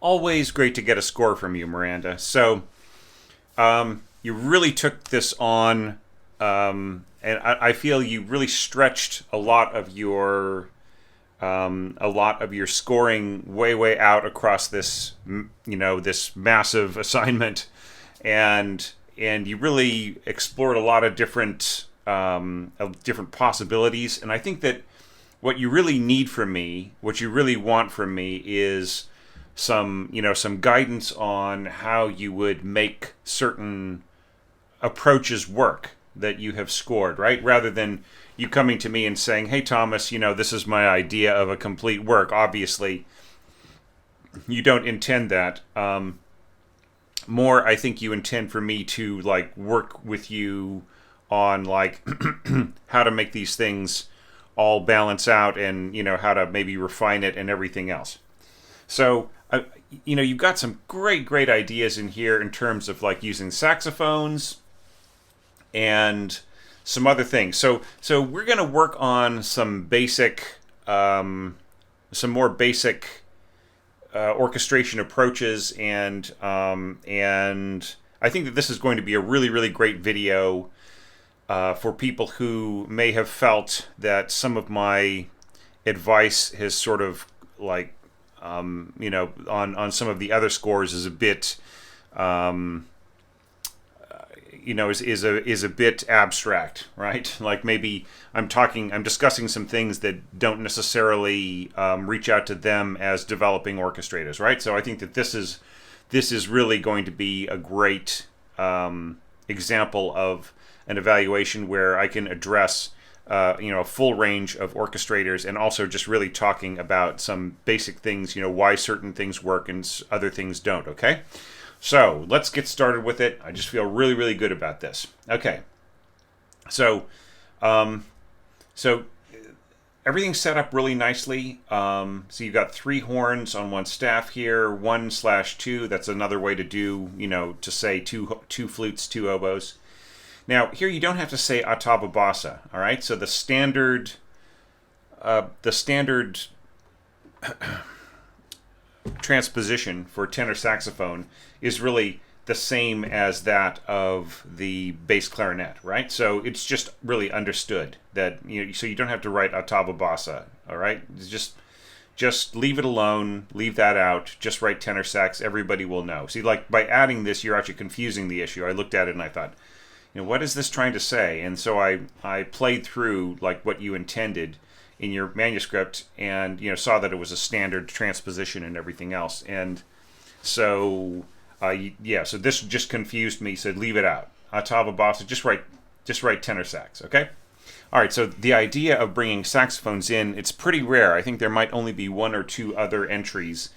Always great to get a score from you, Miranda. So, you really took this on, and I feel you really stretched a lot of your scoring way out across this, this massive assignment, and you really explored a lot of different possibilities. And I think that what you really need from me, what you really want from me, is some guidance on how you would make certain approaches work that you have scored, right? Rather than you coming to me and saying, "Hey, Thomas, this is my idea of a complete work." Obviously, you don't intend that. More, I think you intend for me to work with you on how to make these things all balance out, and how to maybe refine it and everything else. So, you've got some great ideas in here in terms of using saxophones and some other things. So we're going to work on some more basic orchestration approaches, and I think that this is going to be a really great video for people who may have felt that some of my advice has sort of on some of the other scores is a bit is a bit abstract, right? Like maybe I'm discussing some things that don't necessarily reach out to them as developing orchestrators, right? So I think that this is really going to be a great example of an evaluation where I can address a full range of orchestrators, and also just really talking about some basic things, why certain things work and other things don't, okay? So let's get started with it. I just feel really good about this. Okay. So everything's set up really nicely. So you've got 3 horns on one staff here, 1/2. That's another way to do, to say two flutes, 2 oboes. Now, here you don't have to say ottava bassa, all right? So the standard transposition for tenor saxophone is really the same as that of the bass clarinet, right? So it's just really understood that, so you don't have to write ottava bassa, all right? Just leave it alone, leave that out, just write tenor sax, everybody will know. See, by adding this, you're actually confusing the issue. I looked at it and I thought, what is this trying to say? And so I played through what you intended in your manuscript, and saw that it was a standard transposition and everything else. And so so this just confused me. So leave it out. Ottava bassa, just write tenor sax, okay? All right, so the idea of bringing saxophones in, it's pretty rare. I think there might only be 1 or 2 other entries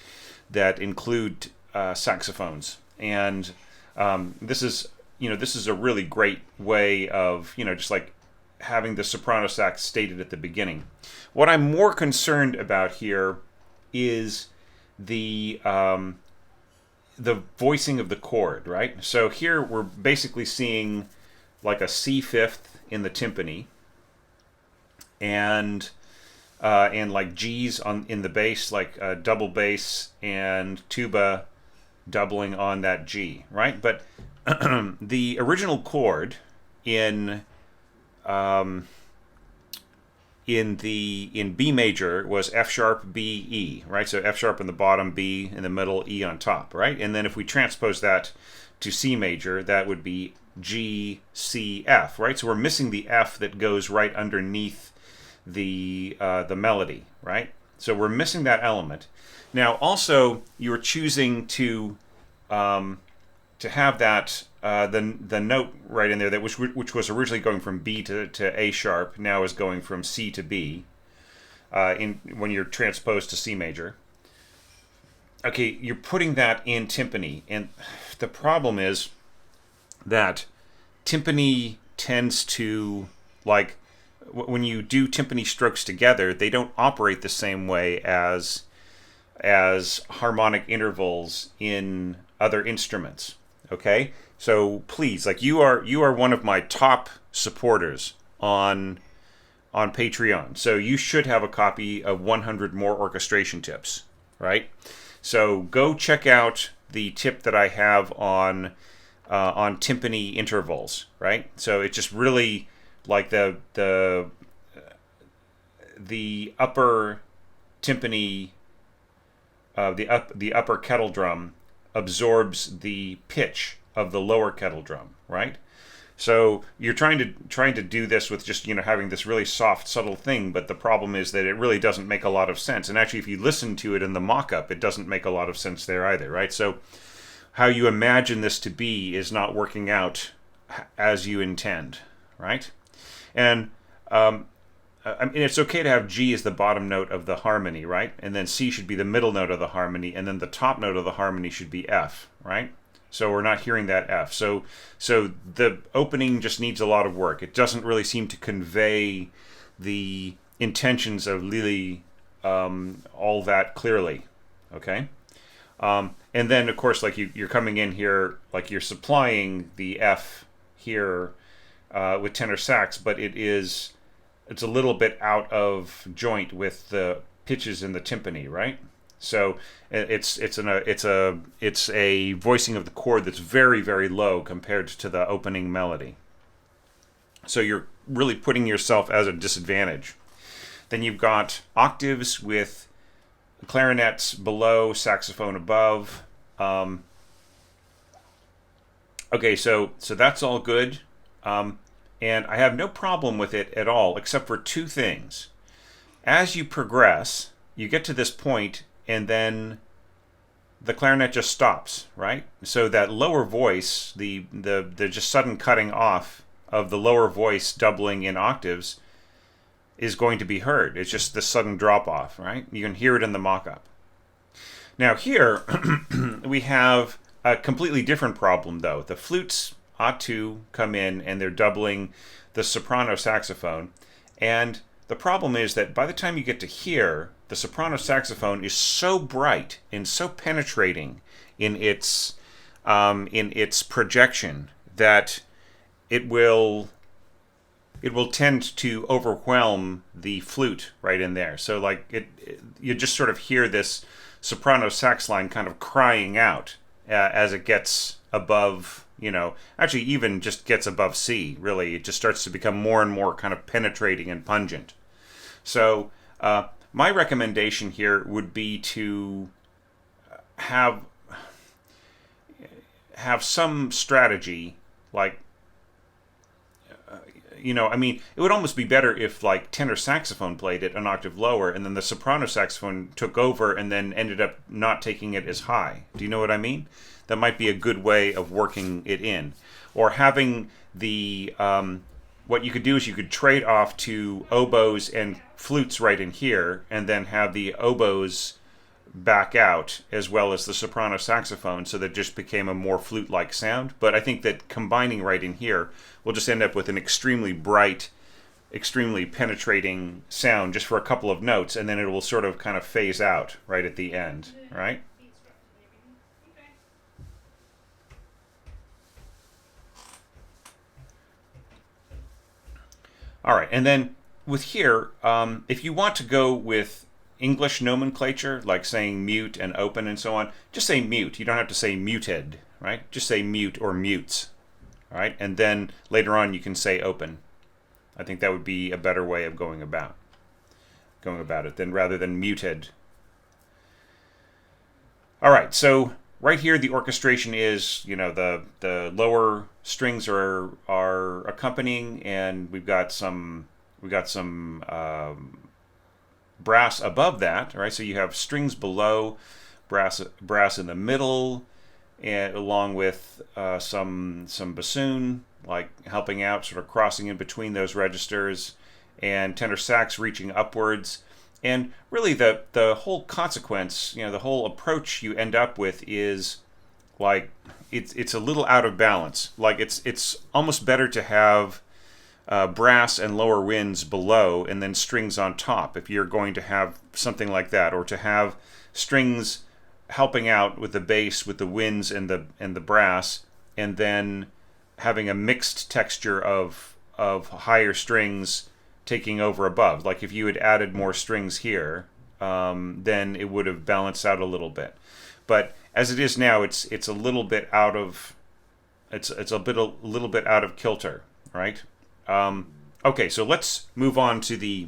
that include saxophones. And this is a really great way of, just having the soprano sax stated at the beginning. What I'm more concerned about here is the voicing of the chord, right? So here we're basically seeing a C5 in the timpani, and G's in the bass, double bass and tuba doubling on that G, right? But the original chord in B major was F sharp B E, right? So F sharp in the bottom, B in the middle, E on top, right? And then if we transpose that to C major, that would be G C F, right? So we're missing the F that goes right underneath the melody, right? So we're missing that element. Now, also, you were choosing to have that the note right in there that which was originally going from B to A sharp, now is going from C to B when you're transposed to C major. Okay, you're putting that in timpani, and the problem is that timpani tends to, when you do timpani strokes together, they don't operate the same way as harmonic intervals in other instruments. Okay, so please, you are one of my top supporters on on Patreon. So you should have a copy of 100 more orchestration tips, right? So go check out the tip that I have on timpani intervals, right? So it's just really like the upper timpani, the upper kettle drum absorbs the pitch of the lower kettle drum, right? So you're trying to do this with just, having this really soft, subtle thing, but the problem is that it really doesn't make a lot of sense. And actually, if you listen to it in the mock-up, it doesn't make a lot of sense there either, right? So how you imagine this to be is not working out as you intend, right? And I mean, it's okay to have G as the bottom note of the harmony, right? And then C should be the middle note of the harmony, and then the top note of the harmony should be F, right? So we're not hearing that F. So the opening just needs a lot of work. It doesn't really seem to convey the intentions of Lili all that clearly, okay? And then, of course, like you're coming in here, like you're supplying the F here with tenor sax, but it's a little bit out of joint with the pitches in the timpani, right? So it's a voicing of the chord that's very, very low compared to the opening melody. So you're really putting yourself as a disadvantage. Then you've got octaves with clarinets below, saxophone above. Okay, so that's all good. And I have no problem with it at all, except for two things. As you progress, you get to this point, and then the clarinet just stops, right? So that lower voice, the just sudden cutting off of the lower voice doubling in octaves is going to be heard. It's just the sudden drop off, right? You can hear it in the mock-up. Now here, we have a completely different problem, though. The flutes ought to come in, and they're doubling the soprano saxophone. And the problem is that by the time you get to here, the soprano saxophone is so bright and so penetrating in its projection that it will tend to overwhelm the flute right in there. So like you just sort of hear this soprano sax line kind of crying out as it gets above, actually even just gets above C, really. It just starts to become more and more kind of penetrating and pungent. So my recommendation here would be to have some strategy, like, I mean, it would almost be better if, like, tenor saxophone played it an octave lower, and then the soprano saxophone took over and then ended up not taking it as high. Do you know what I mean? That might be a good way of working it in. Or having the, what you could do is you could trade off to oboes and flutes right in here, and then have the oboes back out as well as the soprano saxophone, so that it just became a more flute-like sound. But I think that combining right in here will just end up with an extremely bright, extremely penetrating sound just for a couple of notes, and then it will sort of kind of phase out right at the end, right? All right, and then with here, if you want to go with English nomenclature, like saying mute and open and so on, just say mute. You don't have to say muted, right? Just say mute or mutes, all right? And then later on you can say open. I think that would be a better way of going about it than rather than muted. All right, so right here the orchestration is, the lower strings are accompanying, and we've got some brass above that, right? So you have strings below, brass in the middle, and along with some bassoon, like helping out, sort of crossing in between those registers, and tenor sax reaching upwards. And really the whole consequence, the whole approach you end up with is like it's a little out of balance. Like it's almost better to have brass and lower winds below and then strings on top if you're going to have something like that, or to have strings helping out with the bass, with the winds and the brass, and then having a mixed texture of higher strings taking over above. Like if you had added more strings here, then it would have balanced out a little bit. But as it is now, it's a little bit out of a little bit out of kilter, right? Okay, so let's move on to the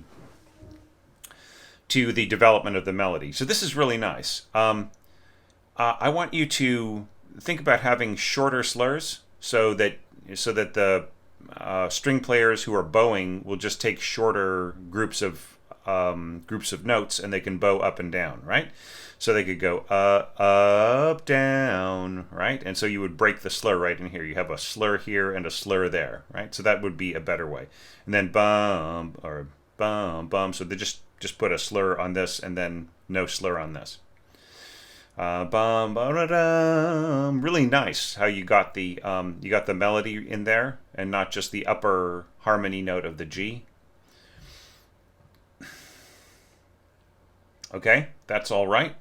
development of the melody. So this is really nice. I want you to think about having shorter slurs so that the string players who are bowing will just take shorter groups of notes, and they can bow up and down, right? So they could go up, down, right? And so you would break the slur right in here. You have a slur here and a slur there, right? So that would be a better way. And then bum or bum bum. So they just put a slur on this and then no slur on this. Bum bum dum. Really nice how you got the melody in there and not just the upper harmony note of the G. Okay, that's all right.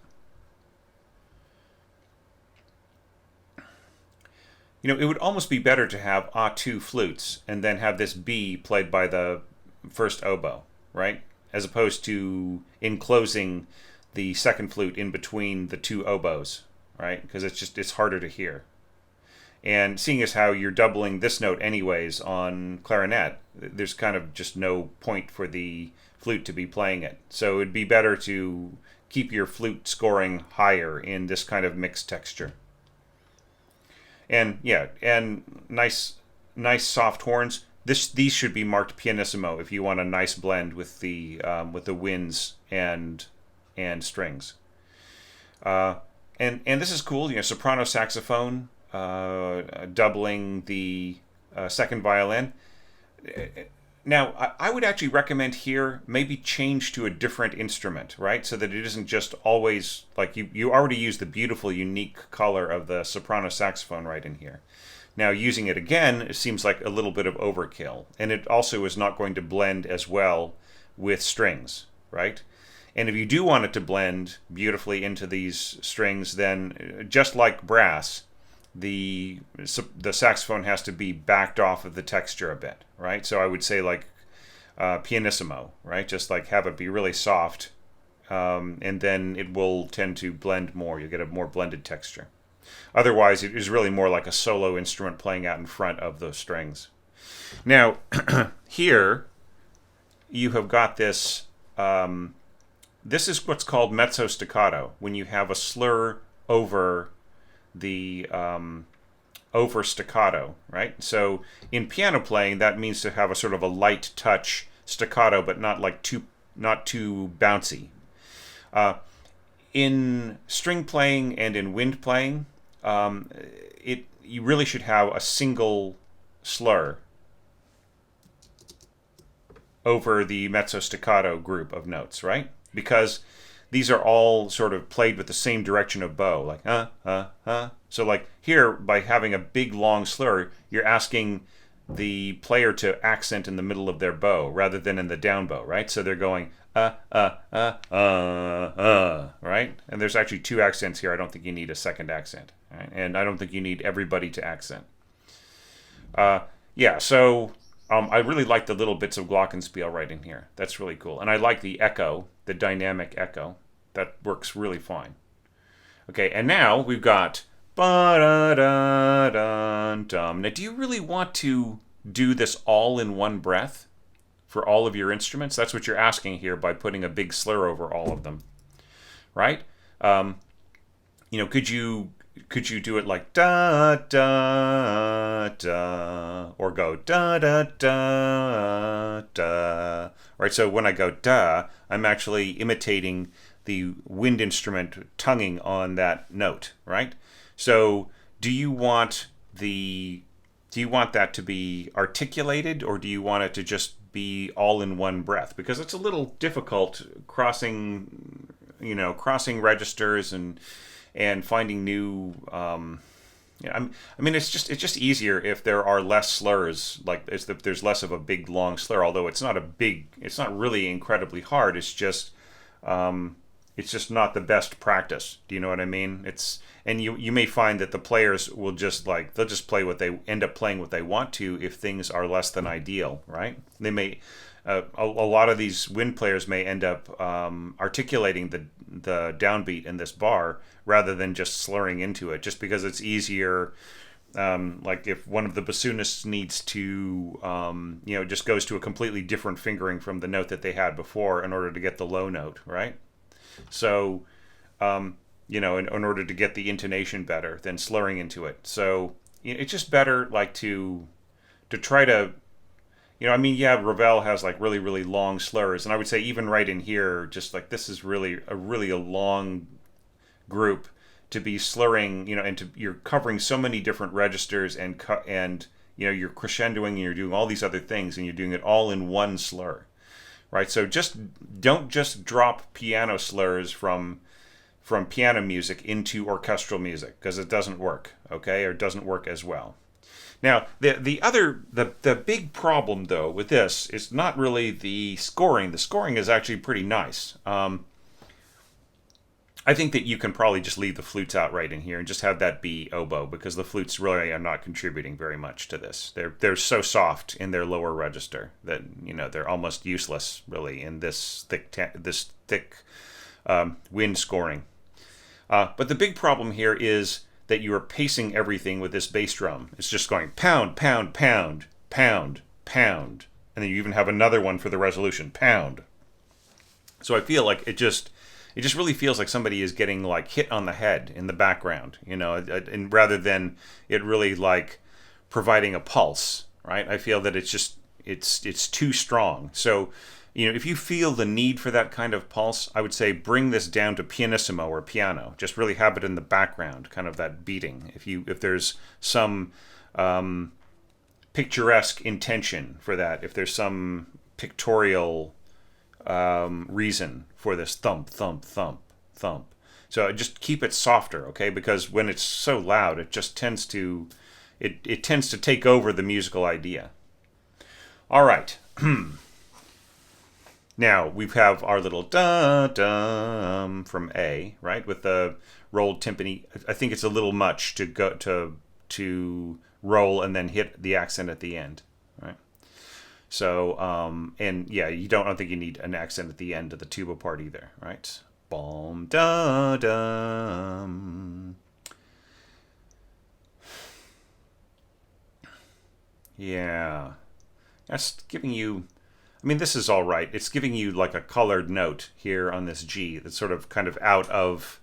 You know, it would almost be better to have A2 flutes and then have this B played by the first oboe, right? As opposed to enclosing the second flute in between the two oboes, right? Because it's harder to hear. And seeing as how you're doubling this note anyways on clarinet, there's kind of just no point for the flute to be playing it. So it'd be better to keep your flute scoring higher in this kind of mixed texture. And yeah, and nice soft horns. These should be marked pianissimo if you want a nice blend with the winds and strings. And this is cool. You know, soprano saxophone doubling the second violin. Now, I would actually recommend here maybe change to a different instrument, right? So that it isn't just always, like you already use the beautiful, unique color of the soprano saxophone right in here. Now, using it again, it seems like a little bit of overkill. And it also is not going to blend as well with strings, right? And if you do want it to blend beautifully into these strings, then just like brass, the saxophone has to be backed off of the texture a bit, right? So I would say like pianissimo, right? Just like have it be really soft, and then it will tend to blend more. You'll get a more blended texture. Otherwise, it is really more like a solo instrument playing out in front of those strings. Now, here you have got this. This is what's called mezzo staccato, when you have a slur over the over staccato, right? So in piano playing, that means to have a sort of a light touch staccato, but not too bouncy. In string playing and in wind playing, you really should have a single slur over the mezzo staccato group of notes, right? Because these are all sort of played with the same direction of bow, like So like here, by having a big long slur, you're asking the player to accent in the middle of their bow rather than in the down bow, right? So they're going right? And there's actually two accents here. I don't think you need a second accent, right? And I don't think you need everybody to accent. Yeah, so I really like the little bits of glockenspiel right in here. That's really cool. And I like the echo, the dynamic echo. That works really fine. Okay, and now we've got ba-da-da-dum-dum. Now, do you really want to do this all in one breath for all of your instruments? That's what you're asking here by putting a big slur over all of them, right? You know, could you do it like da da da, or go da da da da, right? So when I go da, I'm actually imitating the wind instrument tonguing on that note, right? So do you want that to be articulated, or do you want it to just be all in one breath? Because it's a little difficult crossing registers and finding new. I mean, it's just easier if there are less slurs. Like if there's less of a big long slur. Although it's not really incredibly hard. It's just not the best practice. Do you know what I mean? And you may find that the players will they'll just play what they end up playing what they want to if things are less than ideal, right? They may A lot of these wind players may end up articulating the downbeat in this bar rather than just slurring into it, just because it's easier. Like if one of the bassoonists needs to, just goes to a completely different fingering from the note that they had before in order to get the low note, right? So, in order to get the intonation better than slurring into it. So it's just better, like to try to, Ravel has like really, really long slurs, and I would say even right in here, just like this is really a long group to be slurring, and you're covering so many different registers and you're crescendoing and you're doing all these other things and you're doing it all in one slur, right? So don't just drop piano slurs from piano music into orchestral music, because it doesn't work, okay, or it doesn't work as well. Now, the big problem though with this is not really the scoring. The scoring is actually pretty nice. I think that you can probably just leave the flutes out right in here and just have that be oboe, because the flutes really are not contributing very much to this. They're so soft in their lower register that they're almost useless really in this thick wind scoring. But the big problem here is that you are pacing everything with this bass drum. It's just going pound, pound, pound, pound, pound, and then you even have another one for the resolution, pound. So I feel like it just really feels like somebody is getting like hit on the head in the background, and rather than it really like providing a pulse, right? I feel that it's too strong. So, if you feel the need for that kind of pulse, I would say bring this down to pianissimo or piano. Just really have it in the background, kind of that beating. If there's some picturesque intention for that, if there's some pictorial reason for this thump, thump, thump, thump. So just keep it softer, okay? Because when it's so loud, it just tends to take over the musical idea. All right. Now we have our little da-dum from A, right? With the rolled timpani. I think it's a little much to go to roll and then hit the accent at the end, right? So, I don't think you need an accent at the end of the tuba part either, right? Bom, da, dum. Yeah. That's giving you, this is all right. It's giving you like a colored note here on this G that's sort of kind of out of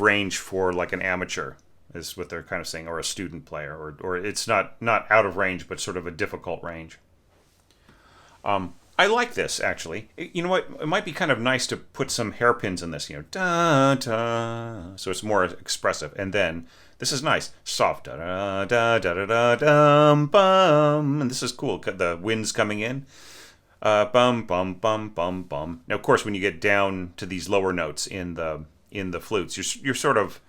range for like an amateur, is what they're kind of saying, or a student player, or it's not out of range, but sort of a difficult range. I like this, actually. You know what? It might be kind of nice to put some hairpins in this, da, da, so it's more expressive. And then, this is nice. Soft, da, da, da, da, da, da, dum, bum. And this is cool. The wind's coming in. Bum, bum, bum, bum, bum. Now, of course, when you get down to these lower notes in the flutes, you're sort of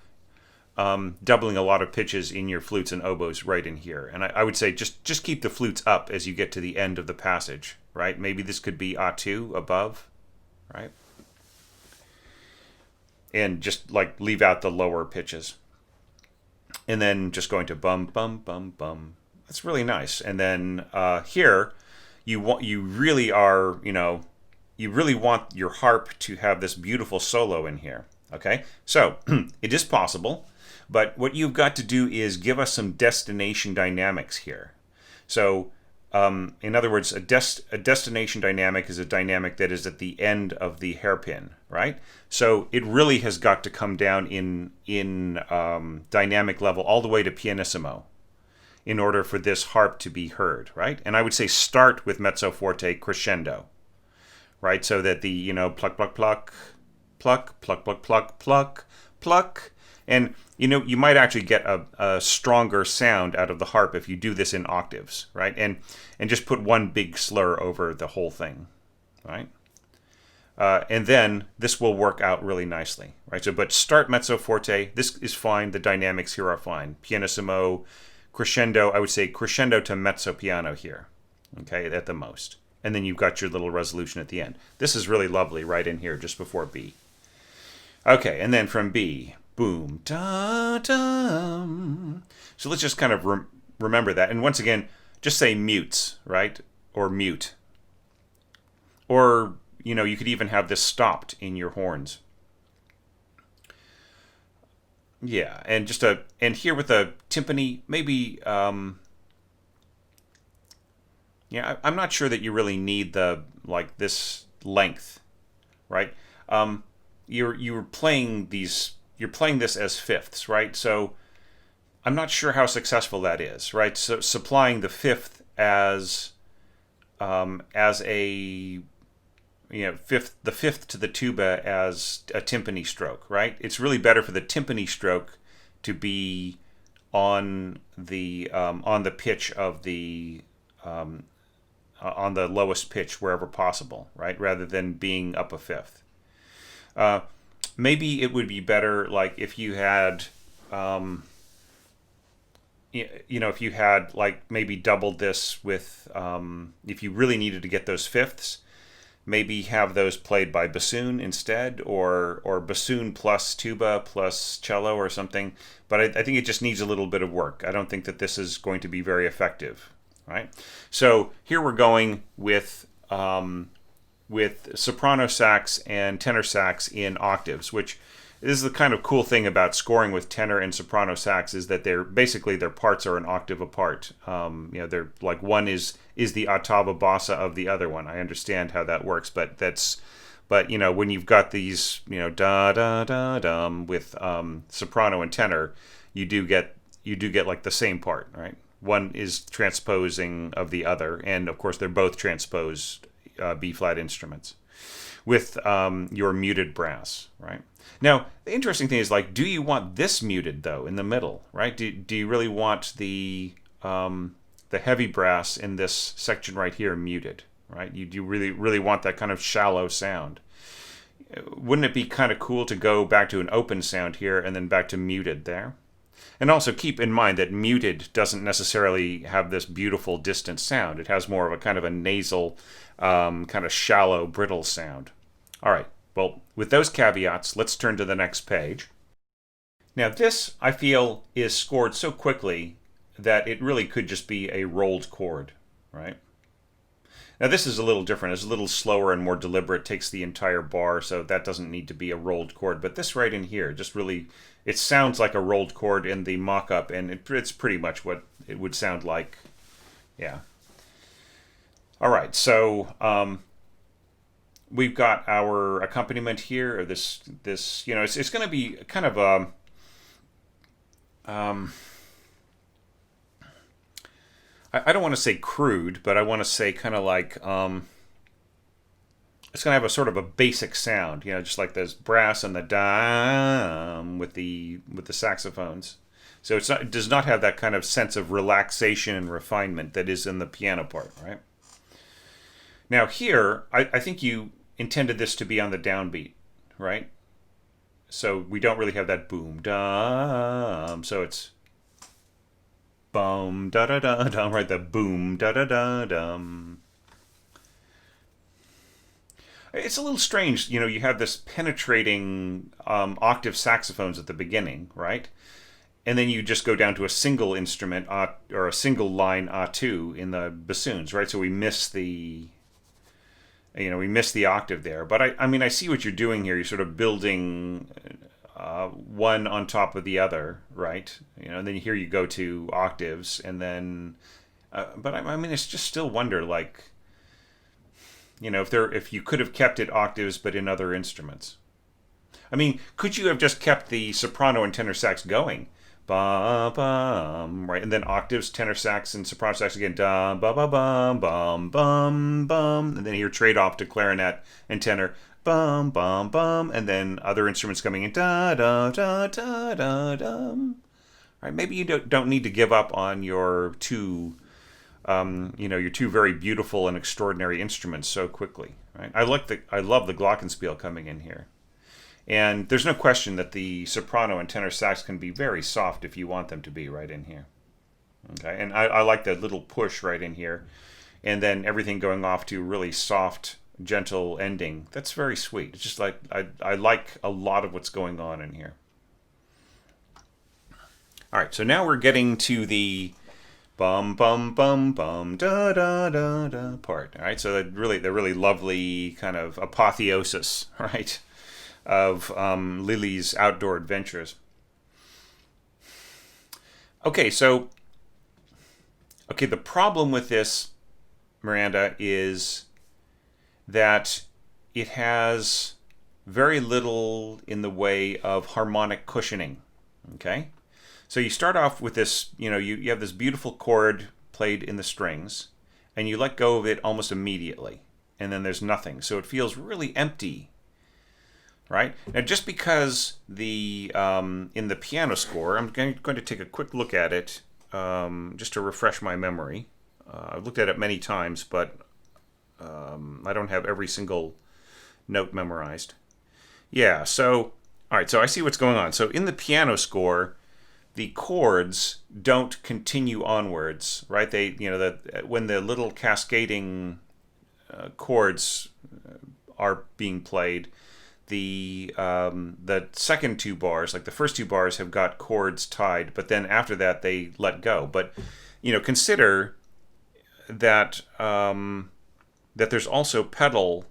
doubling a lot of pitches in your flutes and oboes right in here. And I would say just keep the flutes up as you get to the end of the passage, right? Maybe this could be A2 above, right? And just like leave out the lower pitches. And then just going to bum, bum, bum, bum. That's really nice. And then here, you really want your harp to have this beautiful solo in here, okay? So, it is possible. But what you've got to do is give us some destination dynamics here. So, in other words, a destination dynamic is a dynamic that is at the end of the hairpin, right? So it really has got to come down in dynamic level all the way to pianissimo in order for this harp to be heard, right? And I would say start with mezzo forte crescendo, right? So that the, pluck, pluck, pluck, pluck, pluck, pluck, pluck, pluck, pluck. And, you might actually get a stronger sound out of the harp if you do this in octaves, right? And just put one big slur over the whole thing, right? And then this will work out really nicely, right? So, but start mezzo forte. This is fine. The dynamics here are fine. Pianissimo, crescendo. I would say crescendo to mezzo piano here, okay, at the most. And then you've got your little resolution at the end. This is really lovely right in here just before B. Okay, and then from B, boom, da, dum. So let's just kind of remember that. And once again, just say mutes, right? Or mute. Or, you know, you could even have this stopped in your horns. Yeah, and and here with a timpani, maybe, yeah, I'm not sure that you really need like this length, right? You're playing you're playing this as fifths, right? So I'm not sure how successful that is, right? So supplying the fifth as a, you know, the fifth to the tuba as a timpani stroke, right? It's really better for the timpani stroke to be on the pitch of the on the lowest pitch wherever possible, right? Rather than being up a fifth. Maybe it would be better, like if you had, you know, if you had like maybe doubled this with, if you really needed to get those fifths, maybe have those played by bassoon instead, or bassoon plus tuba plus cello or something. But I think it just needs a little bit of work. I don't think that this is going to be very effective, right? So here we're going with soprano sax and tenor sax in octaves, which this is the kind of cool thing about scoring with tenor and soprano sax, is that they're basically their parts are an octave apart. You know, they're like one is the ottava bassa of the other one. I understand how that works, but you know, when you've got these, you know, da da da dum with soprano and tenor, you do get like the same part, right? One is transposing of the other, and of course they're both transposed B flat instruments with your muted brass, right? Now, the interesting thing is, like, do you want this muted though in the middle, right? Do you really want the heavy brass in this section right here muted, right? You really want that kind of shallow sound. Wouldn't it be kind of cool to go back to an open sound here and then back to muted there? And also keep in mind that muted doesn't necessarily have this beautiful distant sound. It has more of a kind of a nasal, kind of shallow, brittle sound. All right, well, with those caveats, let's turn to the next page. Now this, I feel, is scored so quickly that it really could just be a rolled chord, right? Now this is a little different. It's a little slower and more deliberate, takes the entire bar, so that doesn't need to be a rolled chord. But this right in here, just really, it sounds like a rolled chord in the mock-up, and it's pretty much what it would sound like. Yeah. All right, so we've got our accompaniment here, or this you know, it's going to be kind of a I don't want to say crude, but I want to say kind of like, it's going to have a sort of a basic sound, you know, just like those brass and the dam with the saxophones. So it does not have that kind of sense of relaxation and refinement that is in the piano part, right? Now here, I think you intended this to be on the downbeat, right? So we don't really have that boom, dum, so it's boom, da da da dum, right? The boom, da da da dum. It's a little strange, you know, you have this penetrating octave saxophones at the beginning, right? And then you just go down to a single instrument, or a single line A2 in the bassoons, right? So we miss the, you know, we miss the octave there. But I mean, I see what you're doing here. You're sort of building one on top of the other, right? You know, and then here you go to octaves, and then, but I mean, it's just still wonder, like, you know, if you could have kept it octaves, but in other instruments. I mean, could you have just kept the soprano and tenor sax going? Ba bum, right, and then octaves, tenor sax, and soprano sax again. Da ba ba bum bum bum bum, and then here trade off to clarinet and tenor. Bum bum bum, and then other instruments coming in. Da da da da da dum. Right, maybe you don't need to give up on your two, you know, your two very beautiful and extraordinary instruments so quickly. Right, I love the glockenspiel coming in here. And there's no question that the soprano and tenor sax can be very soft if you want them to be right in here. Okay, and I like that little push right in here. And then everything going off to really soft, gentle ending. That's very sweet. It's just like, I like a lot of what's going on in here. All right, so now we're getting to the bum bum bum bum da da da da part. All right, so the really lovely kind of apotheosis, right, of Lili's outdoor adventures. Okay, so the problem with this, Miranda, is that it has very little in the way of harmonic cushioning. Okay, so you start off with this, you have this beautiful chord played in the strings, and you let go of it almost immediately, and then there's nothing. So it feels really empty, right? Now, just because the in the piano score, I'm going to take a quick look at it just to refresh my memory. I've looked at it many times, but I don't have every single note memorized. Yeah, so, all right, so I see what's going on. So in the piano score, the chords don't continue onwards, right? They, when the little cascading chords are being played, the second two bars, like the first two bars, have got chords tied, but then after that they let go. But consider that that there's also pedal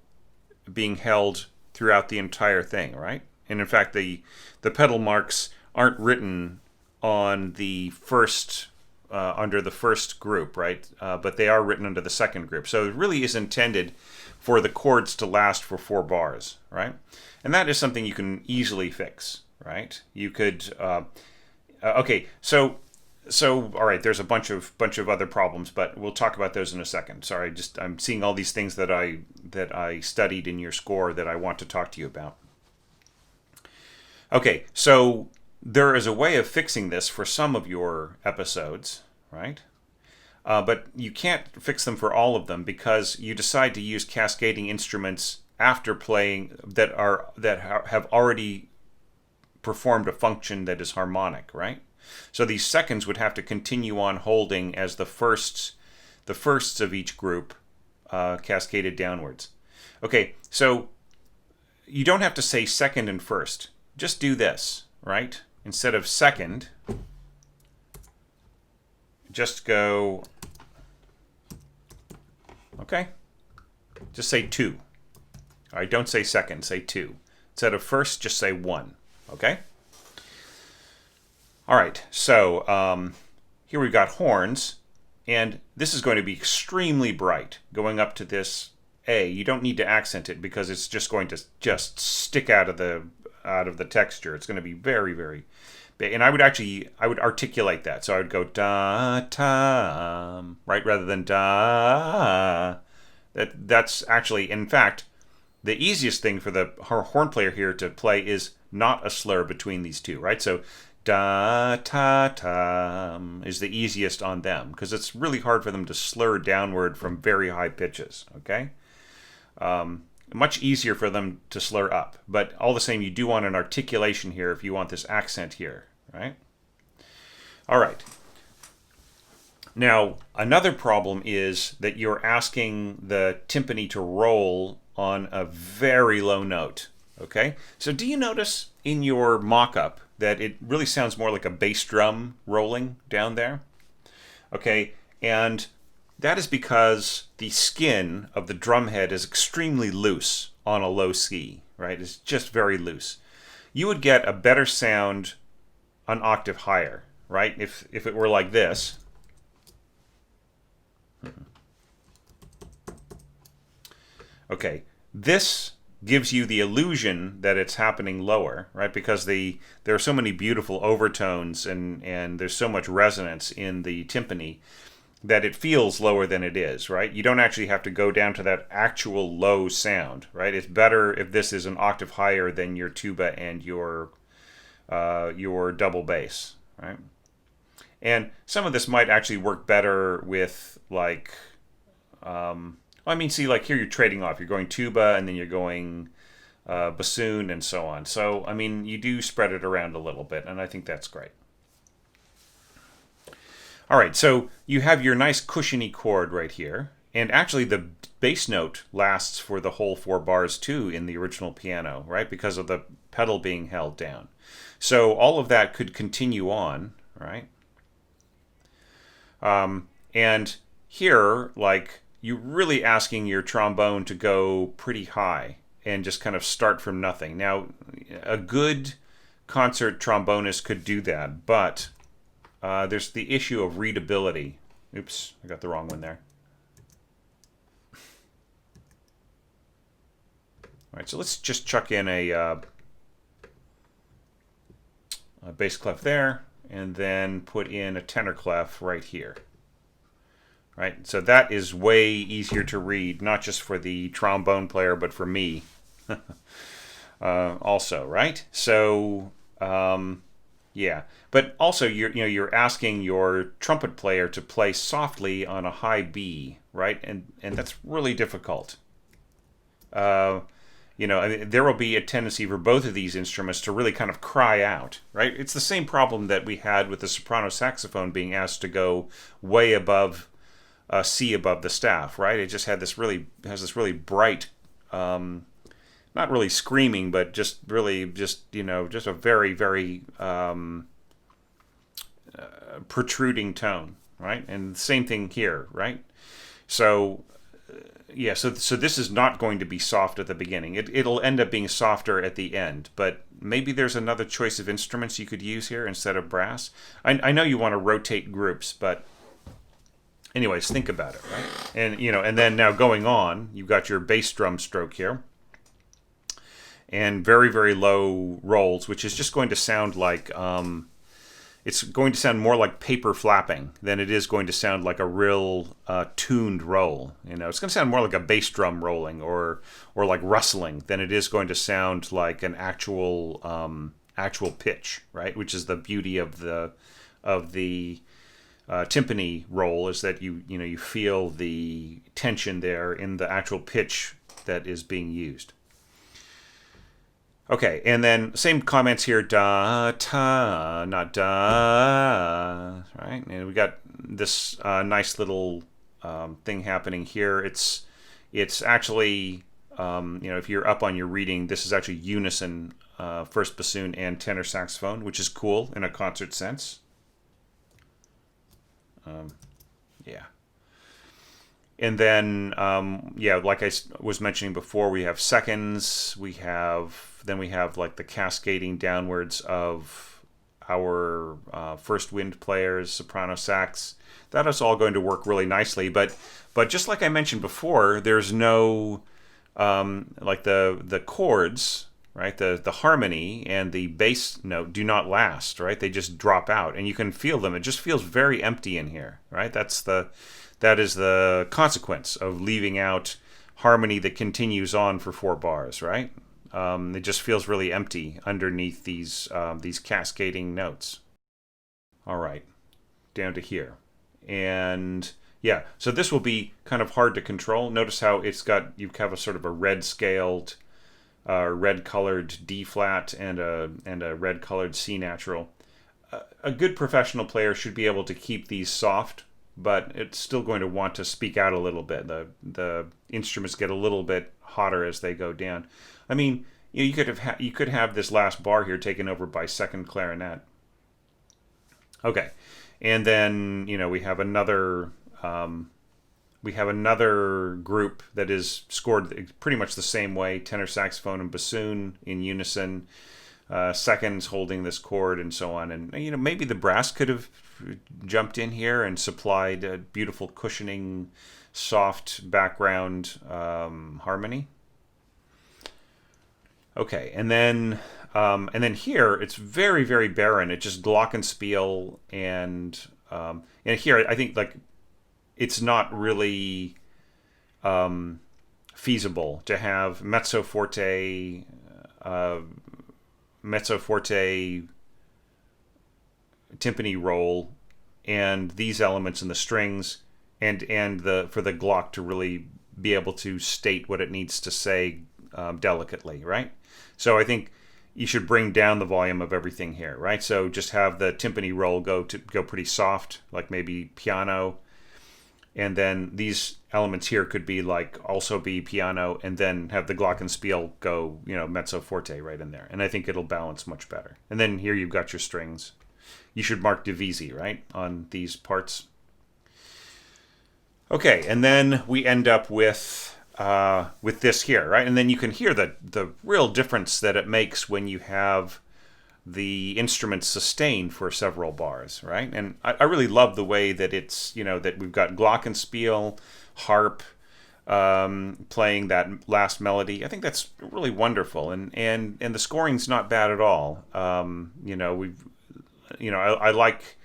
being held throughout the entire thing, right? And in fact, the pedal marks aren't written on the first under the first group, right? But they are written under the second group. So it really is intended for the chords to last for 4 bars, right? And that is something you can easily fix, right? You could okay, so all right, there's a bunch of other problems, but we'll talk about those in a second. Sorry, I'm seeing all these things that I studied in your score that I want to talk to you about. Okay, so there is a way of fixing this for some of your episodes, right? But you can't fix them for all of them because you decide to use cascading instruments after playing that have already performed a function that is harmonic, right? So these seconds would have to continue on holding as the firsts of each group cascaded downwards. Okay, so you don't have to say second and first. Just do this, right? Instead of second, just go, okay? Just say 2. All right, don't say second, say 2. Instead of first, just say 1, okay? All right, so here we've got horns, and this is going to be extremely bright going up to this A. You don't need to accent it because it's just going to just stick out of the texture. It's going to be very, very big. And I would articulate that. So I would go da ta, right, rather than da. That's actually, in fact, the easiest thing for the horn player here to play is not a slur between these two, right? So da ta ta is the easiest on them because it's really hard for them to slur downward from very high pitches, okay? Much easier for them to slur up, but all the same, you do want an articulation here if you want this accent here, right? All right. Now, another problem is that you're asking the timpani to roll on a very low note, okay? So do you notice in your mock-up that it really sounds more like a bass drum rolling down there? Okay, and that is because the skin of the drum head is extremely loose on a low C, right? It's just very loose. You would get a better sound an octave higher, right? If it were like this. Okay, this gives you the illusion that it's happening lower, right? Because there are so many beautiful overtones and there's so much resonance in the timpani that it feels lower than it is, right? You don't actually have to go down to that actual low sound, right? It's better if this is an octave higher than your tuba and your double bass, right? And some of this might actually work better with like, see, like here you're trading off. You're going tuba and then you're going bassoon and so on. So, I mean, you do spread it around a little bit, and I think that's great. All right, so you have your nice cushiony chord right here. And actually, the bass note lasts for the whole 4 bars, too, in the original piano, right? Because of the pedal being held down. So all of that could continue on, right? And here, like, you're really asking your trombone to go pretty high and just kind of start from nothing. Now, a good concert trombonist could do that, but there's the issue of readability. Oops, I got the wrong one there. All right, so let's just chuck in a bass clef there, and then put in a tenor clef right here. Right, so that is way easier to read, not just for the trombone player, but for me also. Right, so yeah, but also you're asking your trumpet player to play softly on a high B, right, and that's really difficult. I mean, there will be a tendency for both of these instruments to really kind of cry out, right? It's the same problem that we had with the soprano saxophone being asked to go way above C above the staff, right? It just has this really bright, not really screaming, but just a very, very protruding tone, right? And the same thing here, right? So yeah, so this is not going to be soft at the beginning. It'll end up being softer at the end, but maybe there's another choice of instruments you could use here instead of brass. I know you want to rotate groups, but anyways, think about it, right? And then now going on, you've got your bass drum stroke here, and very, very low rolls, which is just going to sound like it's going to sound more like paper flapping than it is going to sound like a real tuned roll. It's going to sound more like a bass drum rolling or like rustling than it is going to sound like an actual pitch, right? Which is the beauty of the timpani roll, is that you feel the tension there in the actual pitch that is being used. Okay, and then same comments here, da, ta, not da, right? And we got this nice little thing happening here. It's actually, if you're up on your reading, this is actually unison, first bassoon and tenor saxophone, which is cool in a concert sense. Yeah. And then, like I was mentioning before, we have seconds. Then we have like the cascading downwards of our first wind players, soprano sax. That is all going to work really nicely. But just like I mentioned before, there's no like the chords, right? The harmony and the bass note do not last, right? They just drop out, and you can feel them. It just feels very empty in here, right? That is the consequence of leaving out harmony that continues on for 4 bars, right? It just feels really empty underneath these cascading notes. All right, down to here. And yeah, so this will be kind of hard to control. Notice how you have a sort of a red scaled, red colored D flat and a red colored C natural. A good professional player should be able to keep these soft, but it's still going to want to speak out a little bit. The instruments get a little bit hotter as they go down. I mean, you could have this last bar here taken over by second clarinet. Okay, and then we have another group that is scored pretty much the same way: tenor saxophone and bassoon in unison, seconds holding this chord, and so on. And maybe the brass could have jumped in here and supplied a beautiful cushioning, soft background harmony. Okay, and then here it's very, very barren. It's just glockenspiel, and here I think like it's not really feasible to have mezzo forte timpani roll and these elements in the strings and for the Glock to really be able to state what it needs to say delicately, right? So I think you should bring down the volume of everything here, right? So just have the timpani roll go pretty soft, like maybe piano, and then these elements here could be like also be piano, and then have the glockenspiel go, mezzo forte right in there, and I think it'll balance much better. And then here you've got your strings. You should mark divisi, right, on these parts. Okay, and then we end up with this here, right? And then you can hear the real difference that it makes when you have the instrument sustained for several bars, right? And I really love the way that it's, that we've got glockenspiel, harp, playing that last melody. I think that's really wonderful, and the scoring's not bad at all. I like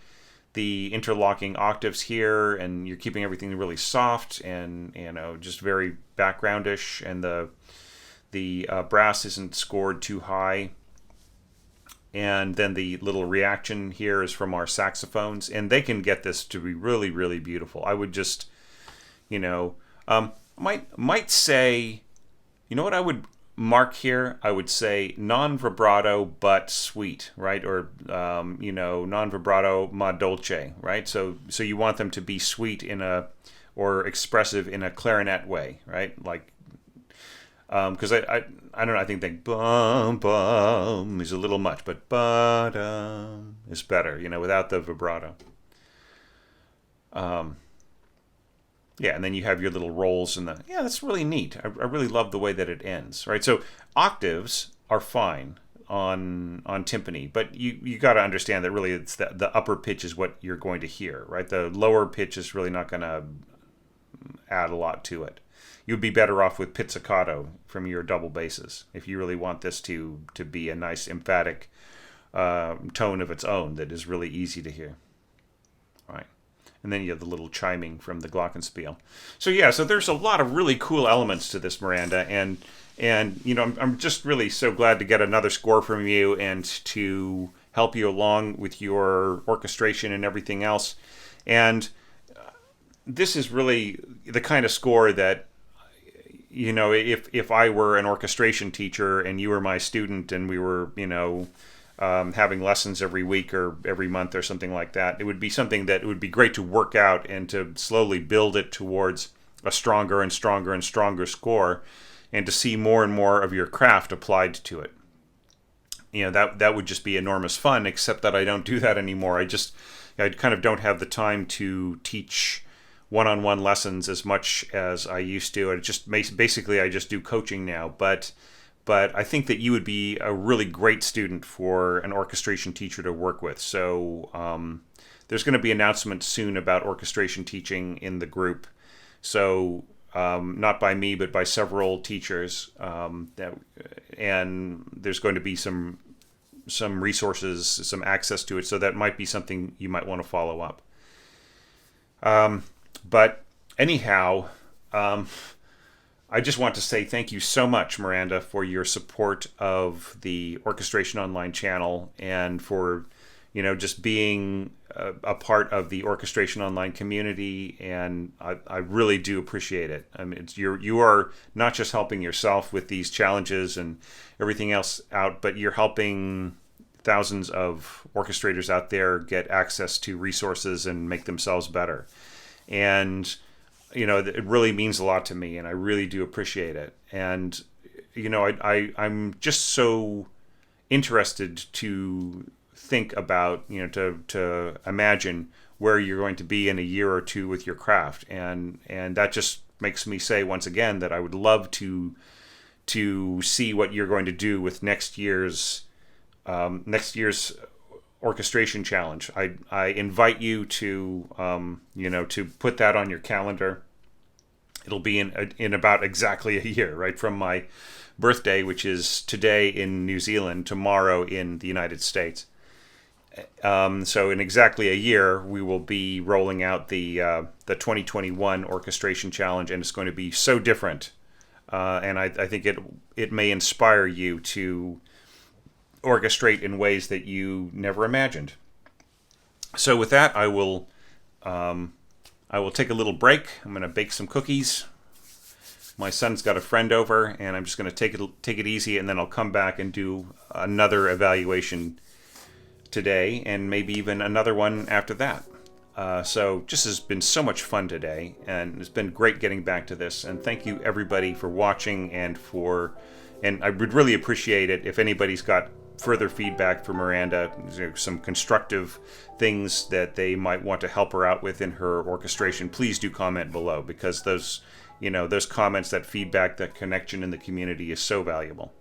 the interlocking octaves here, and you're keeping everything really soft and just very backgroundish, and the brass isn't scored too high. And then the little reaction here is from our saxophones, and they can get this to be really, really beautiful. I would just, might say, what I would mark here? I would say non-vibrato but sweet, right? Or non-vibrato ma dolce, right? So you want them to be sweet or expressive in a clarinet way, right? Like, because I don't know, I think bum bum is a little much, but ba-dum is better, without the vibrato. Yeah, and then you have your little rolls and that's really neat. I really love the way that it ends, right? So octaves are fine on timpani, but you got to understand that really it's the upper pitch is what you're going to hear, right? The lower pitch is really not going to add a lot to it. You'd be better off with pizzicato from your double basses if you really want this to be a nice emphatic tone of its own that is really easy to hear. All right. And then you have the little chiming from the glockenspiel. So there's a lot of really cool elements to this, Miranda, and I'm just really so glad to get another score from you and to help you along with your orchestration and everything else. And this is really the kind of score that, if I were an orchestration teacher and you were my student and we were, having lessons every week or every month or something like that, it would be something that it would be great to work out and to slowly build it towards a stronger and stronger and stronger score, and to see more and more of your craft applied to it. That would just be enormous fun, except that I don't do that anymore. I kind of don't have the time to teach one-on-one lessons as much as I used to. I just do coaching now, but I think that you would be a really great student for an orchestration teacher to work with. So there's going to be announcements soon about orchestration teaching in the group. So not by me, but by several teachers. And there's going to be some resources, some access to it. So that might be something you might want to follow up. But anyhow, I just want to say thank you so much, Miranda, for your support of the Orchestration Online channel and for, just being a part of the Orchestration Online community. And I really do appreciate it. I mean, you are not just helping yourself with these challenges and everything else out, but you're helping thousands of orchestrators out there get access to resources and make themselves better. And it really means a lot to me, and I really do appreciate it. And I'm just so interested to think about, to imagine where you're going to be in a year or two with your craft, and that just makes me say once again that I would love to see what you're going to do with next year's orchestration challenge. I invite you to to put that on your calendar. It'll be in about exactly a year, right, from my birthday, which is today in New Zealand, tomorrow in the United States. So in exactly a year, we will be rolling out the 2021 orchestration challenge, and it's going to be so different. And I think it may inspire you to orchestrate in ways that you never imagined. So with that, I will take a little break. I'm going to bake some cookies. My son's got a friend over, and I'm just going to take it easy, and then I'll come back and do another evaluation today, and maybe even another one after that. So just has been so much fun today, and it's been great getting back to this. And thank you everybody for watching, and I would really appreciate it if anybody's got further feedback for Miranda, some constructive things that they might want to help her out with in her orchestration, please do comment below, because those comments, that feedback, that connection in the community is so valuable.